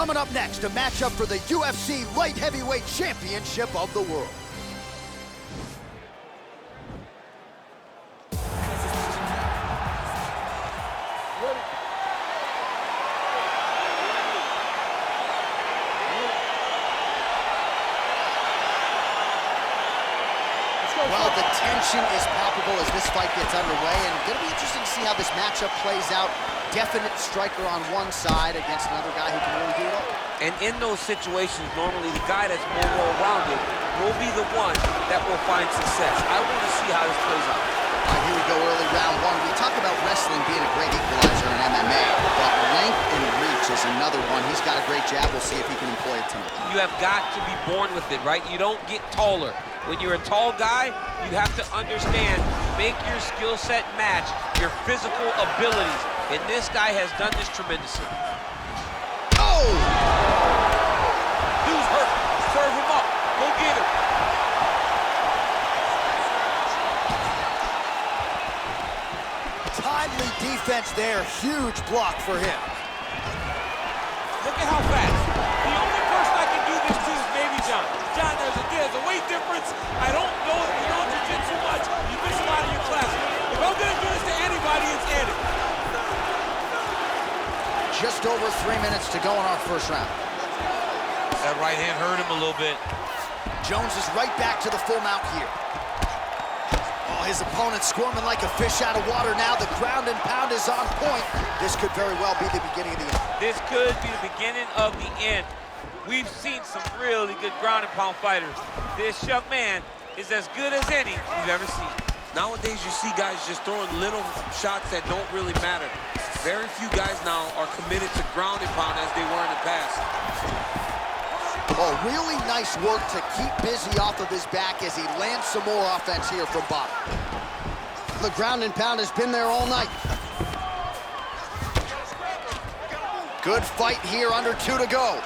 Coming up next, a matchup for the UFC Light Heavyweight Championship of the world. Well, the tension is palpable as this fight gets underway, and it'll be interesting to see how this matchup plays out. Definite striker on one side against another guy who can really do it all. And in those situations, normally the guy that's more well-rounded will be the one that will find success. I want to see how this plays out. All right, here we go, early round one. We talk about wrestling being a great equalizer in MMA, but length and reach is another one. He's got a great jab. We'll see if he can employ it tonight. You have got to be born with it, right? You don't get taller. When you're a tall guy, you have to understand, make your skill set match your physical abilities. And this guy has done this tremendously. Oh! Dude's hurt. Serve him up. Go get him. Timely defense there. Huge block for him. Look at how fast. The only person I can do this to is maybe Jon. Jon, there's a weight difference. I don't know if you know jiu-jitsu much. You miss a lot of your classes. If I'm going to do this to anybody, it's Eddie. Just over 3 minutes to go in our first round. That right hand hurt him a little bit. Jones is right back to the full mount here. Oh, his opponent squirming like a fish out of water now. The ground and pound is on point. This could very well be the beginning of the end. This could be the beginning of the end. We've seen some really good ground and pound fighters. This young man is as good as any we've ever seen. Nowadays, you see guys just throwing little shots that don't really matter. Very few guys now are committed to ground and pound as they were in the past. Oh, really nice work to keep busy off of his back as he lands some more offense here from bottom. The ground and pound has been there all night. Good fight here, under 2 to go.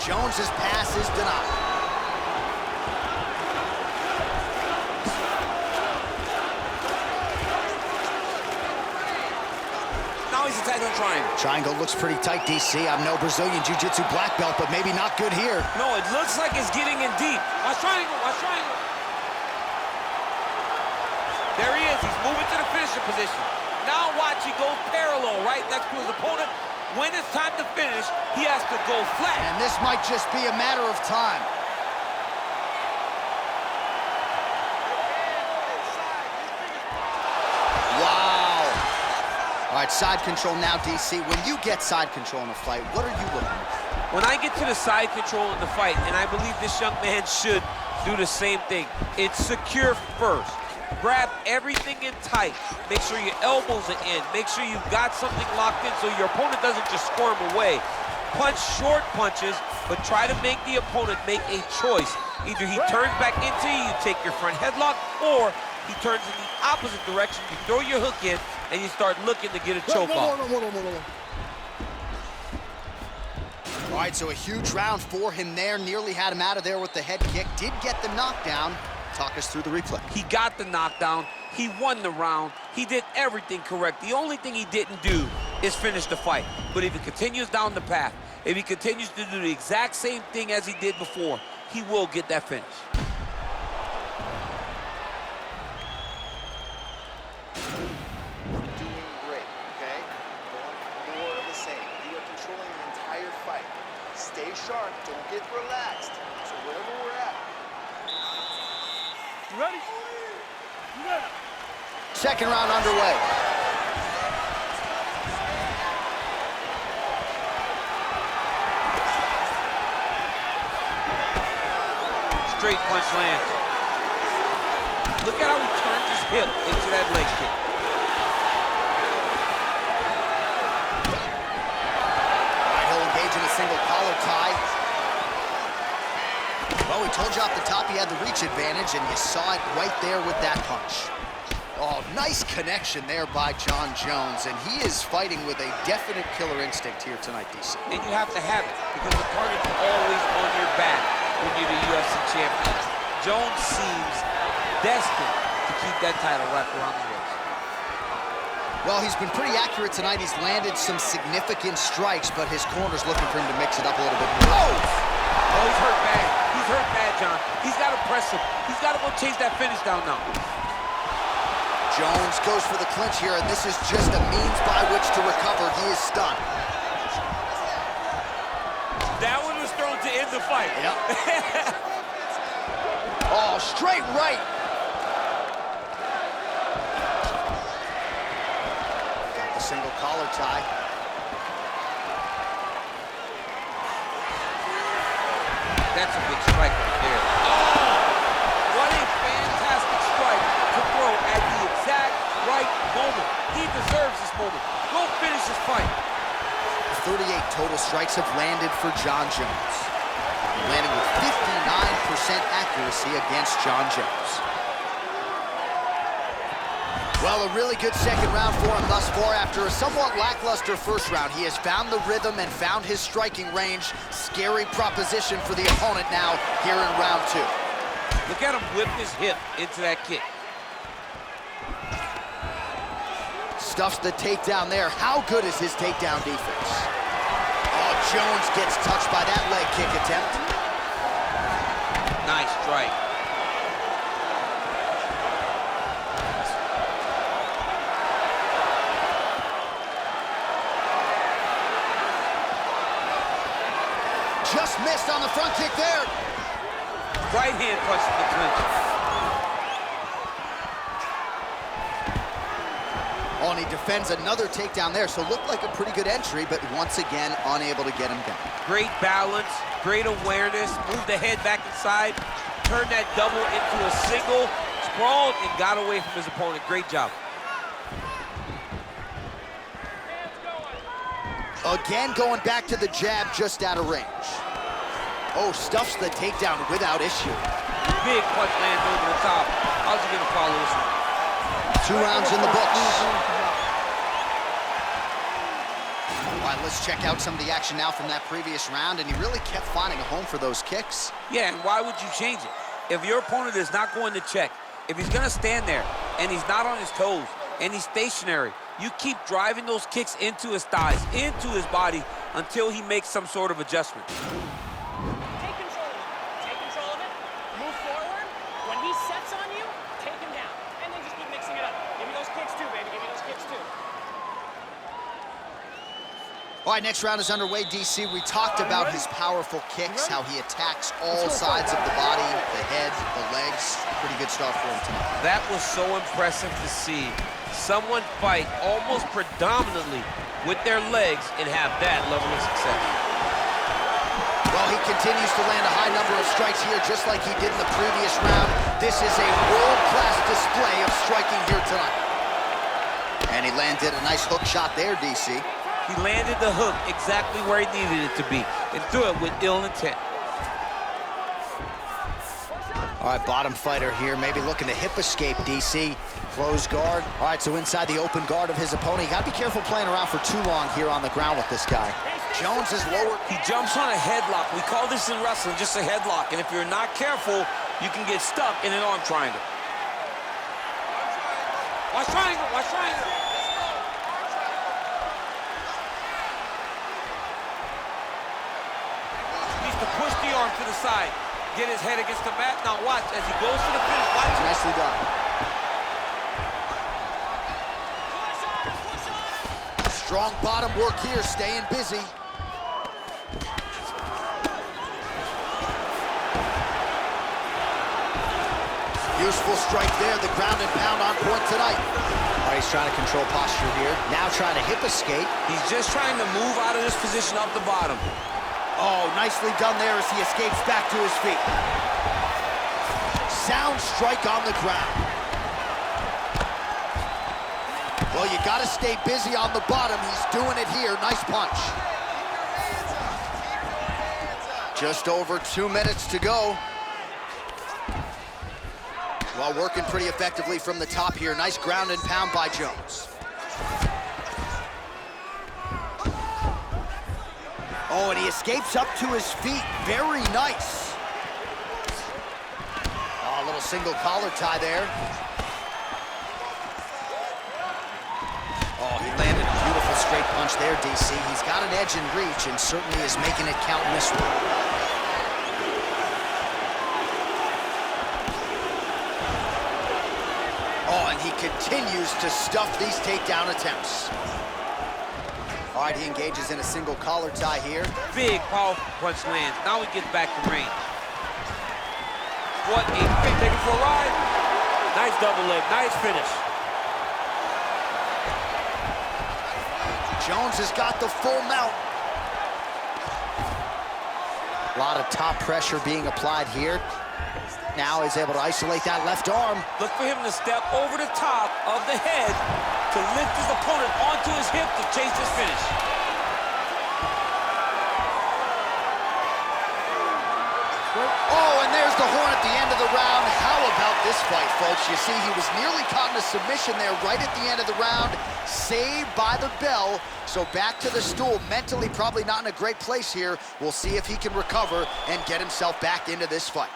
Jones's pass is denied. Now he's attacking the triangle. Triangle looks pretty tight, DC. I'm no Brazilian Jiu-Jitsu black belt, but maybe not good here. No, it looks like it's getting in deep. Watch triangle, watch triangle. There he is, he's moving to the finisher position. Now watch, he goes parallel right next to his opponent. When it's time to finish, he has to go flat. And this might just be a matter of time. Wow. All right, side control now, DC. When you get side control in a fight, what are you looking for? When I get to the side control in the fight, and I believe this young man should do the same thing, it's secure first. Grab everything in tight. Make sure your elbows are in. Make sure you've got something locked in so your opponent doesn't just squirm away. Punch short punches, but try to make the opponent make a choice. Either he turns back into you, you take your front headlock, or he turns in the opposite direction, you throw your hook in, and you start looking to get a choke off. All right, so a huge round for him there. Nearly had him out of there with the head kick. Did get the knockdown. Talk us through the replay. He got the knockdown. He won the round. He did everything correct. The only thing he didn't do is finish the fight. But if he continues down the path, if he continues to do the exact same thing as he did before, he will get that finish. Doing great, okay? More of the same. You are controlling the entire fight. Stay sharp. Don't get relaxed. So wherever we're at. You ready? You ready? Second round underway. Straight punch lands. Look at how he turns his hip into that leg kick. All right, he'll engage in a single collar tie. Well, we told you off the top he had the reach advantage, and you saw it right there with that punch. Oh, nice connection there by Jon Jones, and he is fighting with a definite killer instinct here tonight, DC. And you have to have it, because the target's always on your back when you're the UFC champion. Jones seems destined to keep that title wrapped around the waist. Well, he's been pretty accurate tonight. He's landed some significant strikes, but his corner's looking for him to mix it up a little bit more. Oh, he's hurt bad. He's hurt bad, John. He's got to press him. He's got to go chase that finish down now. Jones goes for the clinch here, and this is just a means by which to recover. He is stunned. That one was thrown to end the fight. Yep. Oh, straight right. Got the single collar tie. That's a big strike right there. Oh! What a fantastic strike to throw at the exact right moment. He deserves this moment. Go finish this fight. 38 total strikes have landed for Jon Jones. He landed with 59% accuracy against Jon Jones. Well, a really good second round for him thus far. After a somewhat lackluster first round, he has found the rhythm and found his striking range. Scary proposition for the opponent now here in round 2. Look at him whip his hip into that kick. Stuffs the takedown there. How good is his takedown defense? Oh, Jones gets touched by that leg kick attempt. Nice strike. Just missed on the front kick there. Right hand punching the clinch. Oh, and he defends another takedown there, so looked like a pretty good entry, but once again, unable to get him down. Great balance, great awareness, moved the head back inside, turned that double into a single, sprawled, and got away from his opponent. Great job. Again, going back to the jab just out of range. Oh, stuffs the takedown without issue. Big punch lands over the top. How's he gonna follow this one? 2 rounds in the books. All right, let's check out some of the action now from that previous round, and he really kept finding a home for those kicks. Yeah, and why would you change it? If your opponent is not going to check, if he's gonna stand there and he's not on his toes and he's stationary, you keep driving those kicks into his thighs, into his body until he makes some sort of adjustment. Take control of it. Take control of it. Move forward. When he sets on you, take him down. And then just keep mixing it up. Give me those kicks too, baby. Give me those kicks too. All right, next round is underway, DC. We talked about his powerful kicks, how he attacks all sides of the body, the head, the legs. Pretty good start for him tonight. That was so impressive to see. Someone fight almost predominantly with their legs and have that level of success. Well, he continues to land a high number of strikes here, just like he did in the previous round. This is a world-class display of striking here tonight. And he landed a nice hook shot there, DC. He landed the hook exactly where he needed it to be and threw it with ill intent. All right, bottom fighter here, maybe looking to hip escape, DC. Close guard. All right, so inside the open guard of his opponent. You got to be careful playing around for too long here on the ground with this guy. Jones is lower. He jumps on a headlock. We call this in wrestling just a headlock. And if you're not careful, you can get stuck in an arm triangle. Watch triangle, watch triangle. He needs to push the arm to the side. Get his head against the mat. Now watch as he goes to the finish. Watch. Nicely done. Strong bottom work here, staying busy. Useful strike there, the ground and pound on point tonight. All right, he's trying to control posture here. Now trying to hip escape. He's just trying to move out of this position off the bottom. Oh, nicely done there as he escapes back to his feet. Sound strike on the ground. Well, you got to stay busy on the bottom. He's doing it here. Nice punch. Just over 2 minutes to go. Well, working pretty effectively from the top here. Nice ground and pound by Jones. Oh, and he escapes up to his feet. Very nice. Oh, a little single collar tie there. punch there, DC. He's got an edge in reach and certainly is making it count in this one. Oh, and he continues to stuff these takedown attempts. All right, he engages in a single collar tie here. Big, powerful punch lands. Now he gets back to range. What a pick. Take it for a ride. Nice double leg. Nice finish. Jones has got the full mount. A lot of top pressure being applied here. Now he's able to isolate that left arm. Look for him to step over the top of the head to lift his opponent onto his hip to chase this finish. Oh, and there's the horn at the end of the round. How about this fight, folks? You see, he was nearly caught in a submission there right at the end of the round. Saved by the bell. So back to the stool. Mentally probably not in a great place here. We'll see if he can recover and get himself back into this fight.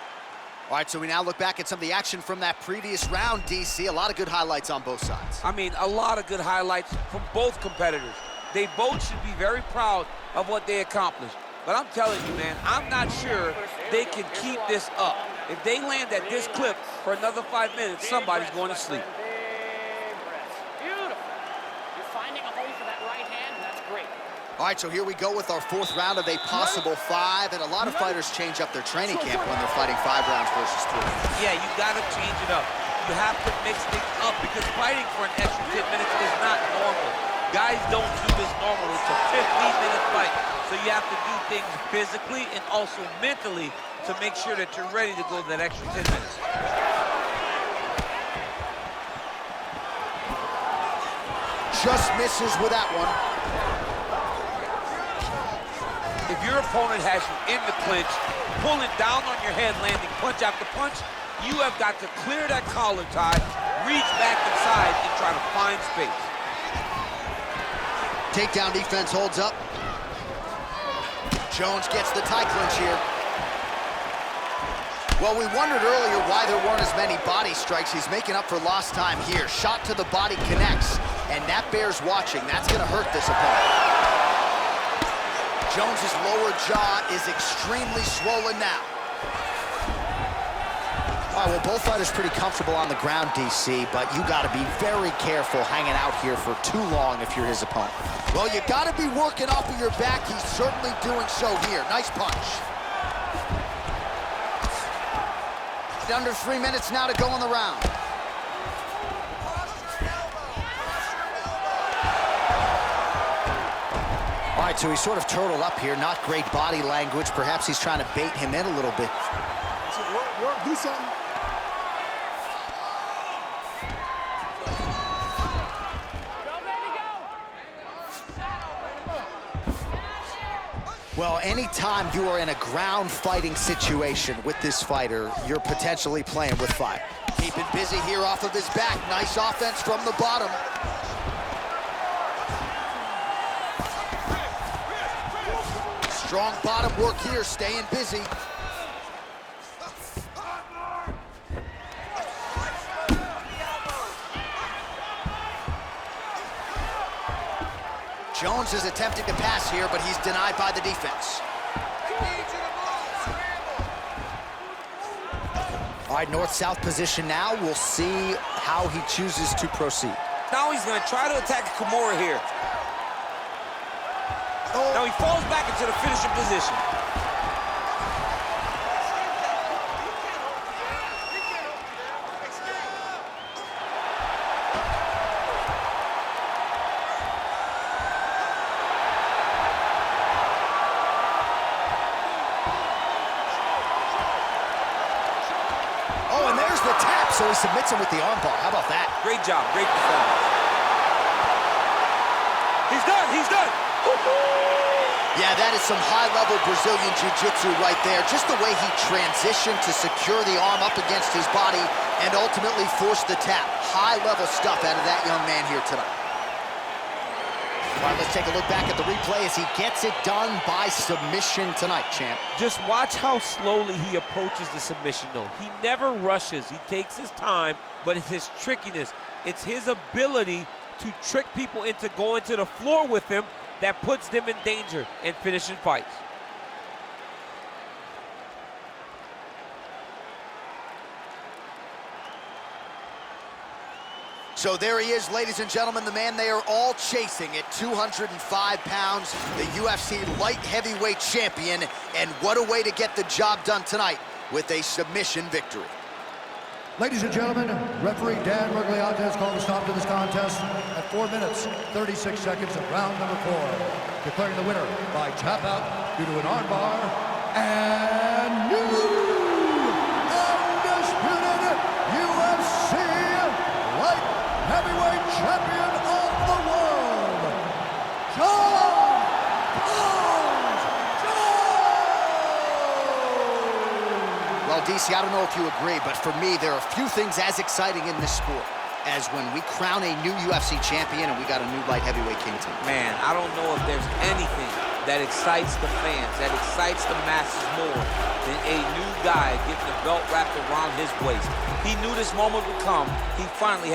All right, so we now look back at some of the action from that previous round, DC. A lot of good highlights on both sides. I mean, a lot of good highlights from both competitors. They both should be very proud of what they accomplished. But I'm telling you, man, I'm not sure they can keep this up. If they land at this clip for another 5 minutes, somebody's going to sleep. Big breaths. Beautiful. You're finding a home for that right hand, and that's great. All right, so here we go with our fourth round of a possible 5, and a lot of fighters change up their training camp when they're fighting 5 rounds versus 3. Yeah, you got to change it up. You have to mix things up because fighting for an extra 10 minutes is not normal. Guys don't do this normally. It's a 15-minute fight, so you have to do things physically and also mentally to make sure that you're ready to go that extra 10 minutes. Just misses with that one. If your opponent has you in the clinch, pulling down on your head, landing punch after punch, you have got to clear that collar tie, reach back inside, and try to find space. Takedown defense holds up. Jones gets the tie clinch here. Well, we wondered earlier why there weren't as many body strikes. He's making up for lost time here. Shot to the body connects, and that bears watching. That's gonna hurt this opponent. Jones's lower jaw is extremely swollen now. All right, well, both fighters pretty comfortable on the ground, DC, but you got to be very careful hanging out here for too long if you're his opponent. Well, you got to be working off of your back. He's certainly doing so here. Nice punch. Under 3 minutes now to go in the round. All right, so he's sort of turtled up here. Not great body language. Perhaps he's trying to bait him in a little bit. Work, do something. Go, baby, go! Well, anytime you are in a ground fighting situation with this fighter, you're potentially playing with fire. Keeping busy here off of his back. Nice offense from the bottom. Strong bottom work here, staying busy. Jones is attempting to pass here, but he's denied by the defense. All right, north-south position now. We'll see how he chooses to proceed. Now he's going to try to attack Kimura here. Now he falls back into the finishing position. Oh, and there's the tap, so he submits him with the armbar. How about that? Great job, great performance. He's done, he's done. Yeah, that is some high-level Brazilian jiu-jitsu right there. Just the way he transitioned to secure the arm up against his body and ultimately force the tap. High-level stuff out of that young man here tonight. All right, let's take a look back at the replay as he gets it done by submission tonight, champ. Just watch how slowly he approaches the submission, though. He never rushes. He takes his time, but it's his trickiness. It's his ability to trick people into going to the floor with him that puts them in danger and finishing fights. So there he is, ladies and gentlemen, the man they are all chasing at 205 pounds, the UFC light heavyweight champion, and what a way to get the job done tonight with a submission victory. Ladies and gentlemen, referee Dan Mergliata has called a stop to this contest at 4 minutes, 36 seconds of round number 4, declaring the winner by tap out due to an armbar, and new undisputed UFC light heavyweight champion of the world, Jon Jones! Well, DC, I don't know if you agree, but for me, there are few things as exciting in this sport as when we crown a new UFC champion and we got a new light heavyweight king tonight. Man, I don't know if there's anything that excites the fans, that excites the masses more than a new guy getting the belt wrapped around his waist. He knew this moment would come. He finally